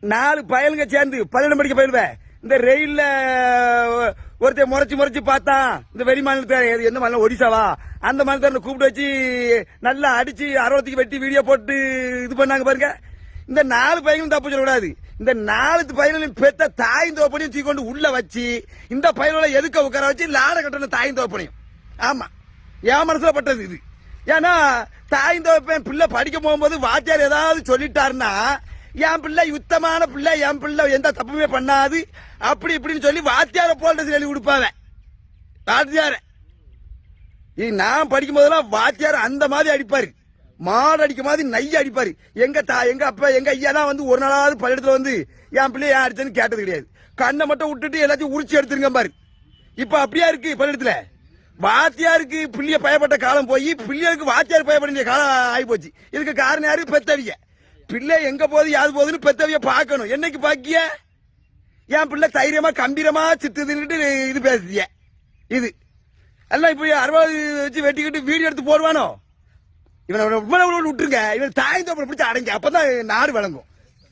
4 பயலுங்க சேர்ந்து 12 மணிக்கு போயிருவேன். இந்த ரயில்ல ஒருத்தர் முறைச்சு பார்த்தான். இந்த வெளி மாநிலத்தை எந்த மாநிலம், ஒடிசாவா, அந்த மாநிலத்தை கூப்பிட்டு வச்சு நல்லா அடிச்சு அறுபத்துக்கு வெட்டி வீடியோ போட்டு இது பண்ணாங்க பாருங்க. இந்த 4 பையனும் தப்பு சொல்லக்கூடாது. இந்த 4 பையனும் பெத்த தாயும் தோப்பனையும் தூக்கி கொண்டு உள்ள வச்சு இந்த பையனோட எதுக்க உட்கார வச்சு லாட கட்டணும் தாயும் தோப்பனையும். ஆமா, என் மனசுல பட்டது இது. ஏன்னா தாயும் தோப்பன் பிள்ளை படிக்க போகும்போது வாத்தியார் ஏதாவது சொல்லிட்டாருன்னா, என் பிள்ளை யுத்தமான பிள்ளை, என் பிள்ளை எந்த தப்புமே பண்ணாது அப்படி இப்படின்னு சொல்லி வாத்தியார போல்ட சொல்லி கொடுப்பாங்க. வாத்தியார நான் படிக்கும் போதெல்லாம் வாத்தியார் அந்த மாதிரி அடிப்பாரு, மாடு அடிக்க மாதிரி நைய அடிப்பாரு. எங்க அப்பா எங்க ஐயா தான் வந்து ஒரு நாளாவது பள்ளிடத்துல வந்து என் பிள்ளை ஏன் அடிச்சேன்னு கேட்டது கிடையாது. கண்ணை மட்டும் விட்டுட்டு எல்லாத்தையும் உரிச்சு எடுத்துருங்க பாரு. இப்ப அப்படியா இருக்கு பள்ளிடத்துல. வாத்தியாருக்கு பிள்ளைய பயப்பட்ட காலம் போய் பிள்ளைகளுக்கு வாத்தியார் பயப்பட வேண்டிய காலம் ஆகி போச்சு. இதுக்கு காரணம் யாரு? பெத்தவிய. பிள்ளை எங்க போகுது யாது போகுதுன்னு பெத்தவிய பாக்கணும். என்னைக்கு பாக்கிய என் பிள்ளை தைரியமா கம்பீரமா சித்துதுன்னு இது பேசுதிய. இது எல்லாம் இப்ப 60 வச்சு வெட்டிக்கிட்டு வீடியோ எடுத்து போடுவானோ. இவனை விட்டுருங்க. இவன் தாய் தோப்பனை பிடிச்சி அடங்கி, அப்பதான் நாடு வழங்கும்.